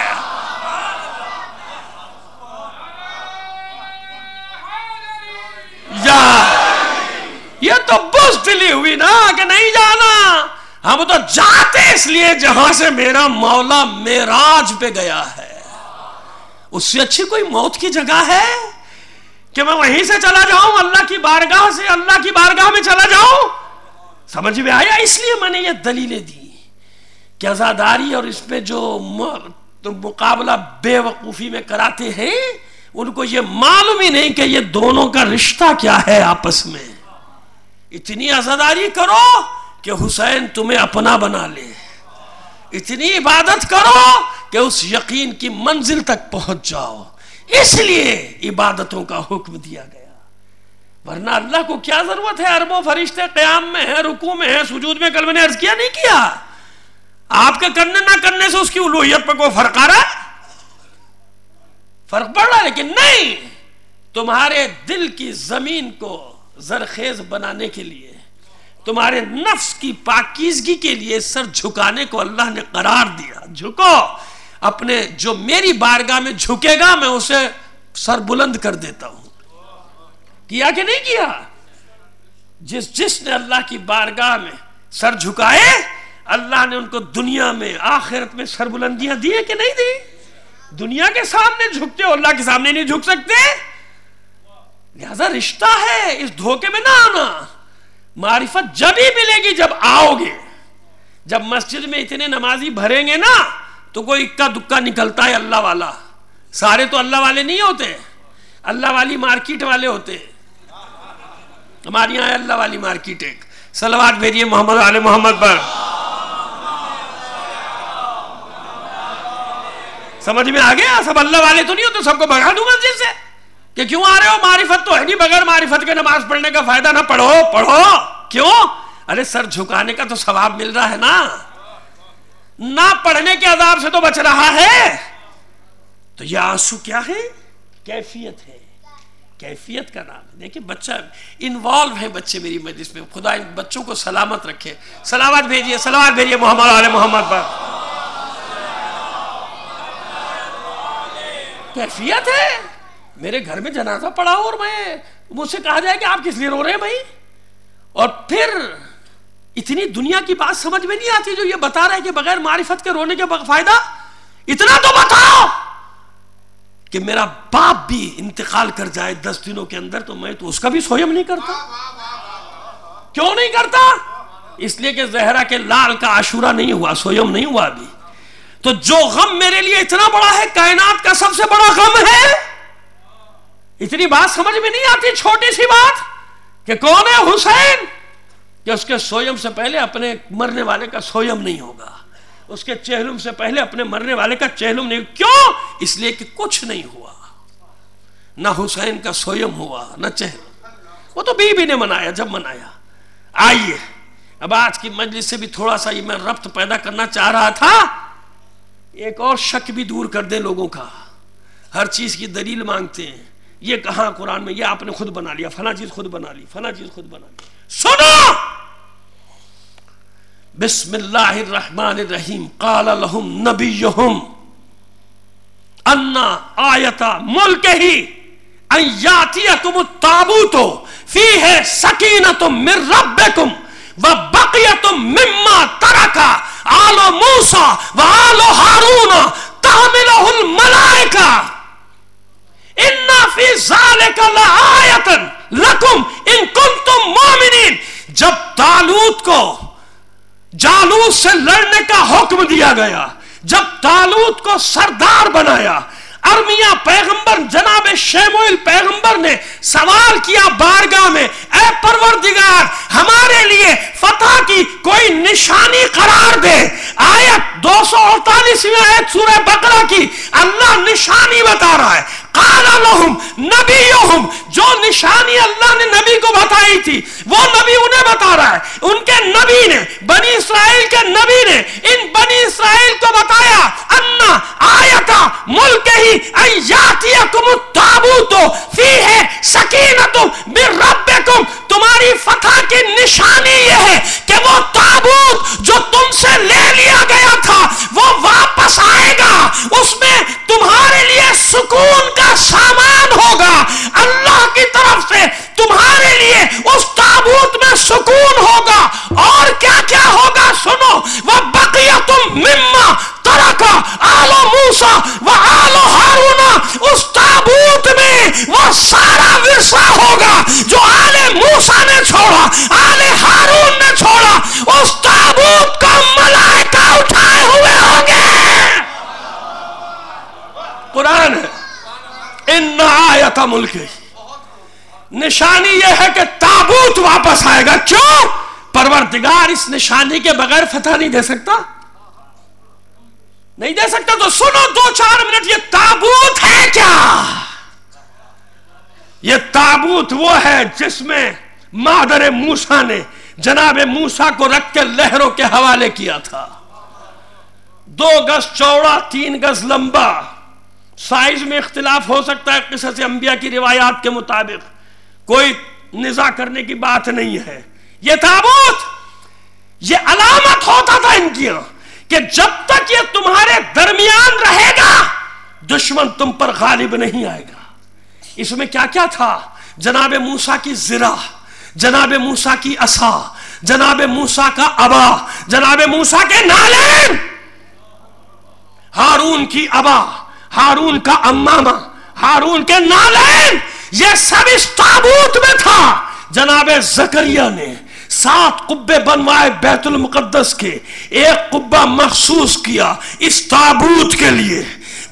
یہ تو بزدلی ہوئی نا کہ نہیں جانا، ہم تو جاتے اس لیے جہاں سے میرا مولا معراج پہ گیا ہے۔ اس سے اچھی کوئی موت کی جگہ ہے کہ میں وہیں سے چلا جاؤں، اللہ کی بارگاہ سے اللہ کی بارگاہ میں چلا جاؤں؟ سمجھ میں آیا؟ اس لیے میں نے یہ دلیلیں دی کہ عزاداری اور اس میں جو مقابلہ بے وقوفی میں کراتے ہیں ان کو یہ معلوم ہی نہیں کہ یہ دونوں کا رشتہ کیا ہے آپس میں۔ اتنی عزاداری کرو کہ حسین تمہیں اپنا بنا لے، اتنی عبادت کرو کہ اس یقین کی منزل تک پہنچ جاؤ، اس لیے عبادتوں کا حکم دیا گیا۔ ورنہ اللہ کو کیا ضرورت ہے؟ اربوں فرشتے قیام میں ہیں، رکوع میں ہیں، سجود میں۔ کل میں نے عرض کیا نہیں کیا؟ آپ کے کرنے نہ کرنے سے اس کی الوہیت پر کوئی فرق آ رہا ہے؟ فرق پڑ رہا ہے، لیکن نہیں، تمہارے دل کی زمین کو زرخیز بنانے کے لیے، تمہارے نفس کی پاکیزگی کے لیے سر جھکانے کو اللہ نے قرار دیا۔ جھکو، اپنے جو میری بارگاہ میں جھکے گا میں اسے سر بلند کر دیتا ہوں۔ کیا کہ نہیں کیا؟ جس نے اللہ کی بارگاہ میں سر جھکائے، اللہ نے ان کو دنیا میں آخرت میں سر بلندیاں دی کہ نہیں دی؟ دنیا کے سامنے جھکتے ہو، اللہ کے سامنے نہیں جھک سکتے۔ لہذا رشتہ ہے، اس دھوکے میں نہ آنا۔ معرفت جب ہی ملے گی جب آؤ گے۔ جب مسجد میں اتنے نمازی بھریں گے نا تو کوئی اکا دکا نکلتا ہے اللہ والا، سارے تو اللہ والے نہیں ہوتے، اللہ والی مارکیٹ والے ہوتے۔ ہمارے یہاں ہے اللہ والی مارکیٹ، ایک صلوات بھیجیے محمد آل محمد پر۔ سمجھ میں آ گیا؟ سب اللہ والے تو نہیں ہوتے، سب کو بھگا دوں مسجد سے کہ کیوں آ رہے ہو؟ معرفت تو ہے نہیں، بغیر معرفت کے نماز پڑھنے کا فائدہ نہ، پڑھو پڑھو۔ کیوں؟ ارے سر جھکانے کا تو ثواب مل رہا ہے نا، نہ پڑھنے کے عذاب سے تو بچ رہا ہے۔ تو یہ آنسو کیا ہے؟ کیفیت ہے، کیفیت کا نام ہے۔ دیکھیں بچہ انوالو ہے، بچے میری مجلس میں، خدا ان بچوں کو سلامت رکھے۔ صلوات بھیجیے، صلوات بھیجیے محمد آل محمد پر۔ کیفیت ہے۔ میرے گھر میں جنازہ پڑا اور میں مجھ سے کہا جائے کہ آپ کس لیے رو رہے ہیں بھائی، اور پھر اتنی دنیا کی بات سمجھ میں نہیں آتی جو یہ بتا رہا ہے کہ بغیر معرفت کے رونے کے فائدہ۔ اتنا تو بتاؤ کہ میرا باپ بھی انتقال کر جائے 10 دنوں کے اندر تو میں تو اس کا بھی سویم نہیں کرتا۔ کیوں نہیں کرتا؟ اس لیے کہ زہرا کے لال کا عاشورہ نہیں ہوا، سویم نہیں ہوا ابھی۔ تو جو غم میرے لیے اتنا بڑا ہے، کائنات کا سب سے بڑا غم ہے، اتنی بات سمجھ میں نہیں آتی، چھوٹی سی بات کہ کون ہے حسین، کہ اس کے سویم سے پہلے اپنے مرنے والے کا سویم نہیں ہوگا، اس کے چہلم سے پہلے اپنے مرنے والے کا چہلم نہیں۔ کیوں؟ اس لیے کہ کچھ نہیں ہوا، نہ حسین کا سویم ہوا نہ چہلم، وہ تو بی بی نے منایا جب منایا۔ آئیے اب آج کی مجلس سے بھی تھوڑا سا یہ میں ربط پیدا کرنا چاہ رہا تھا، ایک اور شک بھی دور کر دے لوگوں کا۔ ہر چیز کی دلیل مانگتے ہیں، یہ کہاں قرآن میں، یہ آپ نے خود بنا لیا، فلاں چیز خود بنا لی، فلاں چیز خود بنا لی۔ سنو، بسم اللہ الرحمن الرحیم، قال لهم نبیہم ان آیت ملکہ ان یاتیکم التابوت فیہ سکینۃ من ربکم وَبَقِيَةٌ مِّمَّا تَرَكَ آلُ مُوسَى وَآلُ هَارُونَ تَحْمِلُهُ الْمَلَائِكَةُ إِنَّ فِي ذَلِكَ لَآيَةً لَكُمْ إِن كُنتُم مُؤْمِنِينَ. جب طالوت کو جالوت سے لڑنے کا حکم دیا گیا، جب طالوت کو سردار بنایا، ارمیا پیغمبر جناب شموئیل پیغمبر نے سوال کیا بارگاہ میں، اے پروردگار ہمارے لیے فتح کی کوئی نشانی قرار دے. آیت 248 آیت سورہ بقرہ کی اللہ نشانی بتا رہا ہے. قال لهم نبیہم، جو نشانی اللہ نے نبی کو بتائی تھی وہ نبی انہیں بتا رہا ہے. ان کے نبی نے، بنی اسرائیل کے نبی نے ان بنی اسرائیل کو بتایا انا آیت ملک ہی ایاتیکم التابوت فیہ سکینۃ من ربکم. تمہاری فتح کی نشانی یہ ہے کہ وہ تابوت جو تم سے لے لیا گیا تھا وہ واپس آئے گا، اس میں تمہارے لیے سکون کا سامان ہوگا. اللہ کی طرف سے تمہارے لیے اس تابوت میں سکون ہوگا. اور کیا کیا ہوگا سنو، وَبَقِيَةٌ مِّمَّا تَرَكَ آلُ مُوسَى وَآلُ هَارُونَ. اس تابوت میں وہ سارا ورثہ ہوگا جو آل موسیٰ نے چھوڑا، آل ہارون نے چھوڑا. اس تابوت کو ملائکہ اٹھائے ہوئے ہوں گے. قرآن ہے. ان آیت ملک، نشانی یہ ہے کہ تابوت واپس آئے گا. کیوں؟ پروردگار اس نشانی کے بغیر فتح نہیں دے سکتا، نہیں دے سکتا. تو سنو 2-4 منٹ، یہ تابوت ہے کیا؟ یہ تابوت وہ ہے جس میں مادر موسیٰ نے جناب موسیٰ کو رکھ کے لہروں کے حوالے کیا تھا. 2 گز چوڑا، 3 گز لمبا. سائز میں اختلاف ہو سکتا ہے قصص انبیاء کی روایات کے مطابق، کوئی نزاع کرنے کی بات نہیں ہے. یہ تابوت یہ علامت ہوتا تھا ان کی کہ جب تک یہ تمہارے درمیان رہے گا دشمن تم پر غالب نہیں آئے گا. اس میں کیا کیا تھا؟ جناب موسیٰ کی زرہ، جناب موسیٰ کی عصا، جناب موسیٰ کا عبا، جناب موسیٰ کے نالین، ہارون کی عبا، ہارون کا امامہ، ہارون کے نالین، یہ سب اس تابوت میں تھا. جناب زکریا نے 7 قبے بنوائے بیت المقدس کے، ایک قبہ مخصوص کیا اس تابوت کے لیے.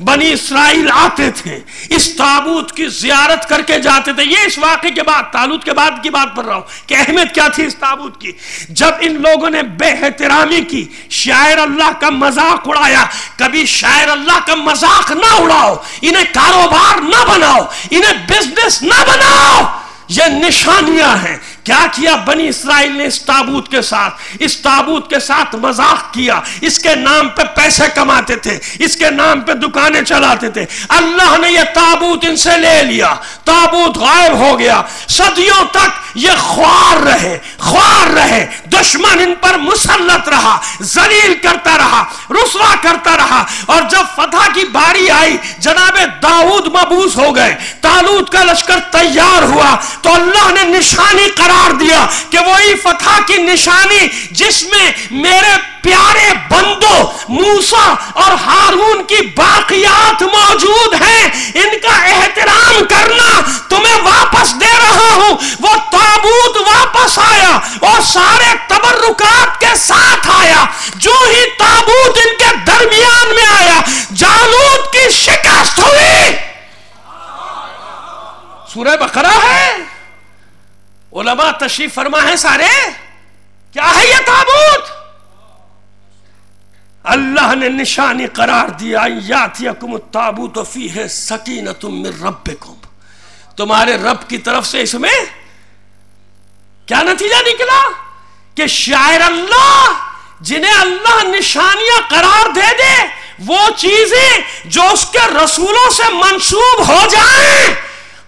بنی اسرائیل آتے تھے، اس تابوت کی زیارت کر کے جاتے تھے. یہ اس واقعے کے بعد، طالوت کے بعد کی بات پڑھ رہا ہوں کہ اہمیت کیا تھی اس تابوت کی. جب ان لوگوں نے بے احترامی کی، شاعر اللہ کا مذاق اڑایا. کبھی شاعر اللہ کا مذاق نہ اڑاؤ، انہیں کاروبار نہ بناؤ، انہیں بزنس نہ بناؤ. یہ نشانیاں ہیں. کیا کیا بنی اسرائیل نے اس تابوت کے ساتھ؟ اس تابوت کے ساتھ مذاق کیا. اس کے نام پہ پیسے کماتے تھے، اس کے نام پہ دکانیں چلاتے تھے. اللہ نے یہ تابوت ان سے لے لیا، تابوت غائب ہو گیا. صدیوں تک یہ خوار رہے، دشمن ان پر مسلط رہا، ذلیل کرتا رہا، رسوا کرتا رہا. اور جب فتح کی باری آئی، جناب داؤد مبعوث ہو گئے، طالوت کا لشکر تیار ہوا، تو اللہ نے نشانی قرار دیا کہ وہی فتح کی نشانی جس میں میرے پیارے بندوں موسیٰ اور ہارون کی باقیات موجود ہیں، ان کا احترام کرنا تمہیں واپس دے رہا ہوں. وہ تابوت واپس آیا اور سارے تبرکات کے ساتھ آیا. جو ہی تابوت ان کے درمیان میں آیا، جالوت کی شکست ہوئی. سورہ بقرہ ہے، علماء تشریف فرما ہے سارے. کیا ہے یہ تابوت؟ اللہ نے نشانی قرار دیا، یاتیکم التابوت فیہ سکینۃ من ربکم. تمہارے رب کی طرف سے اس میں کیا نتیجہ نکلا کہ شاعر اللہ جنہیں اللہ نشانیاں قرار دے دے، وہ چیزیں جو اس کے رسولوں سے منسوب ہو جائیں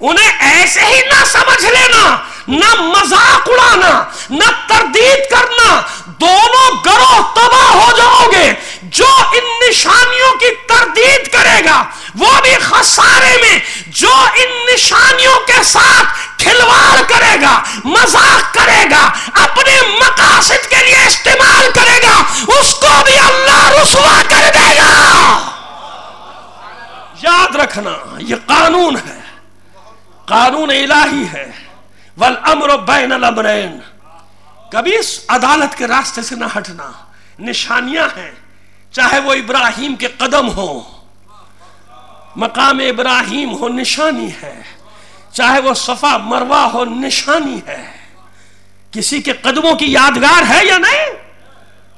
انہیں ایسے ہی نہ سمجھ لینا، نہ مذاق اڑانا، نہ تردید کرنا. دونوں گروہ تباہ ہو جاؤ گے. جو ان نشانیوں کی تردید کرے گا وہ بھی خسارے میں، جو ان نشانیوں کے ساتھ کھلواڑ کرے گا، مذاق کرے گا، اپنے مقاصد قانون الہی ہے، والامر بین الامرین، کبھی اس عدالت کے راستے سے نہ ہٹنا. نشانیاں ہیں، چاہے وہ ابراہیم کے قدم ہو، مقام ابراہیم ہو نشانی ہے، چاہے وہ صفا مروہ ہو نشانی ہے. کسی کے قدموں کی یادگار ہے یا نہیں؟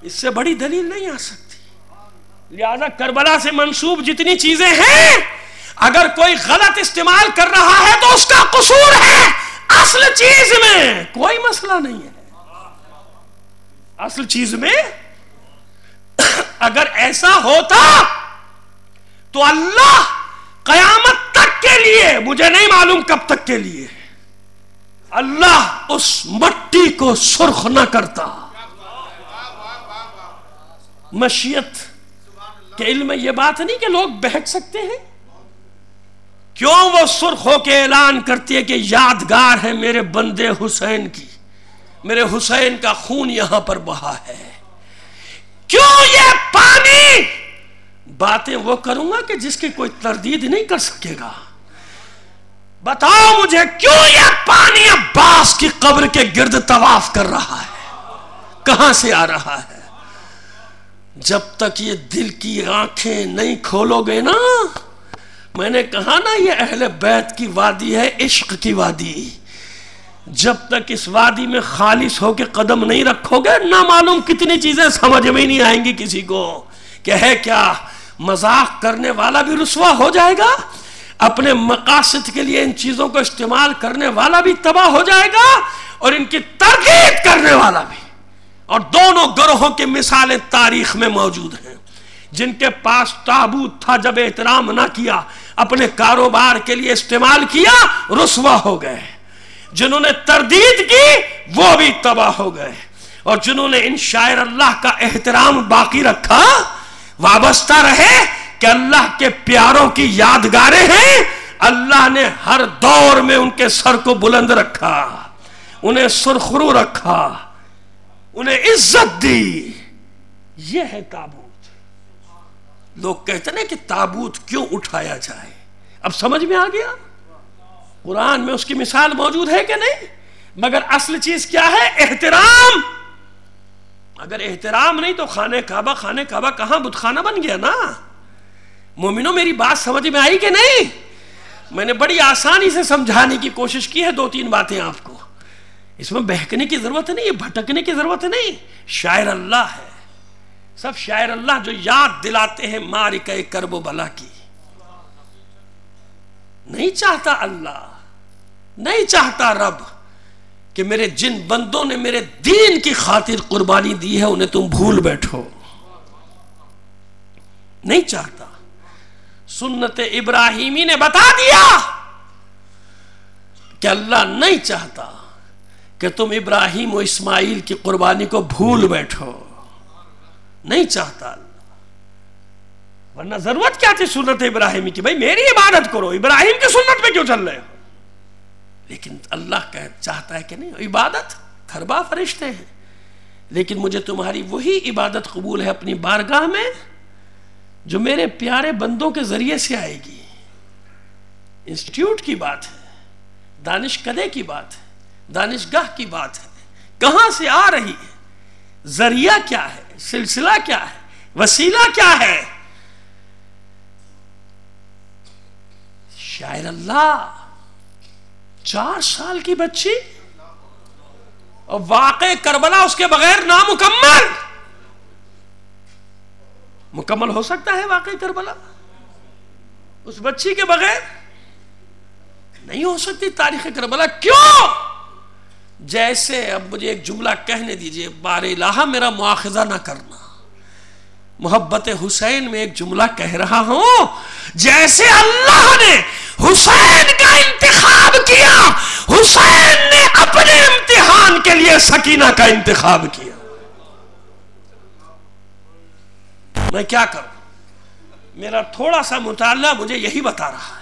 اس سے بڑی دلیل نہیں آ سکتی. لہذا کربلا سے منسوب جتنی چیزیں ہیں، اگر کوئی غلط استعمال کر رہا ہے تو اس کا قصور ہے، اصل چیز میں کوئی مسئلہ نہیں ہے. اصل چیز میں اگر ایسا ہوتا تو اللہ قیامت تک کے لیے، مجھے نہیں معلوم کب تک کے لیے، اللہ اس مٹی کو سرخ نہ کرتا. مشیت کے علم میں یہ بات نہیں کہ لوگ بہک سکتے ہیں. کیوں وہ سرخ ہو کے اعلان کرتی ہے کہ یادگار ہے میرے بندے حسین کی، میرے حسین کا خون یہاں پر بہا ہے. کیوں یہ پانی؟ باتیں وہ کروں گا کہ جس کی کوئی تردید نہیں کر سکے گا. بتاؤ مجھے کیوں یہ پانی عباس کی قبر کے گرد طواف کر رہا ہے؟ کہاں سے آ رہا ہے؟ جب تک یہ دل کی آنکھیں نہیں کھولو گے نا، میں نے کہا نا یہ اہل بیت کی وادی ہے، عشق کی وادی. جب تک اس وادی میں خالص ہو کے قدم نہیں رکھو گے، نہ معلوم کتنی چیزیں سمجھ میں نہیں آئیں گی کسی کو. کہ ہے کیا؟ مذاق کرنے والا بھی رسوا ہو جائے گا، اپنے مقاصد کے لیے ان چیزوں کو استعمال کرنے والا بھی تباہ ہو جائے گا، اور ان کی تردید کرنے والا بھی. اور دونوں گروہوں کی مثالیں تاریخ میں موجود ہیں. جن کے پاس تابوت تھا، جب احترام نہ کیا، اپنے کاروبار کے لیے استعمال کیا، رسوا ہو گئے. جنہوں نے تردید کی وہ بھی تباہ ہو گئے. اور جنہوں نے ان شاعر اللہ کا احترام باقی رکھا، وابستہ رہے کہ اللہ کے پیاروں کی یادگاریں ہیں، اللہ نے ہر دور میں ان کے سر کو بلند رکھا، انہیں سرخرو رکھا، انہیں عزت دی. یہ ہے تابوت. لوگ کہتے ہیں کہ تابوت کیوں اٹھایا جائے. اب سمجھ میں آ گیا؟ قرآن میں اس کی مثال موجود ہے کہ نہیں؟ مگر اصل چیز کیا ہے؟ احترام. اگر احترام نہیں تو خانہ کعبہ کہاں بت خانہ بن گیا نا. مومنوں میری بات سمجھ میں آئی کہ نہیں؟ میں نے بڑی آسانی سے سمجھانے کی کوشش کی ہے 2-3 باتیں آپ کو. اس میں بہکنے کی ضرورت نہیں، بھٹکنے کی ضرورت نہیں. شاعر اللہ ہے، سب شاعر اللہ جو یاد دلاتے ہیں معرکہ کرب و بلا کی. نہیں چاہتا اللہ، نہیں چاہتا رب کہ میرے جن بندوں نے میرے دین کی خاطر قربانی دی ہے انہیں تم بھول بیٹھو. نہیں چاہتا. سنت ابراہیمی نے بتا دیا کہ اللہ نہیں چاہتا کہ تم ابراہیم و اسماعیل کی قربانی کو بھول بیٹھو. نہیں چاہتا اللہ. ورنہ ضرورت کیا تھی سنت ابراہیمی کی؟ بھائی میری عبادت کرو، ابراہیم کی سنت پہ کیوں چل رہے ہو؟ لیکن اللہ چاہتا ہے کہ نہیں، عبادت کھربا فرشتے ہیں، لیکن مجھے تمہاری وہی عبادت قبول ہے اپنی بارگاہ میں جو میرے پیارے بندوں کے ذریعے سے آئے گی. انسٹیٹیوٹ کی بات ہے، دانش کدے کی بات ہے، دانشگاہ کی بات ہے. کہاں سے آ رہی ہے؟ ذریعہ کیا ہے؟ سلسلہ کیا ہے؟ وسیلہ کیا ہے؟ شاعر اللہ 4 سال کی بچی، اور واقع کربلا اس کے بغیر نامکمل. مکمل ہو سکتا ہے واقع کربلا اس بچی کے بغیر؟ نہیں ہو سکتی تاریخ کربلا. کیوں؟ جیسے اب مجھے ایک جملہ کہنے دیجئے، بار الہ میرا مواخذہ نہ کرنا، محبت حسین میں ایک جملہ کہہ رہا ہوں. جیسے اللہ نے حسین کا انتخاب کیا، حسین نے اپنے امتحان کے لیے سکینہ کا انتخاب کیا. میں کیا کروں؟ میرا تھوڑا سا مطالعہ مجھے یہی بتا رہا ہے.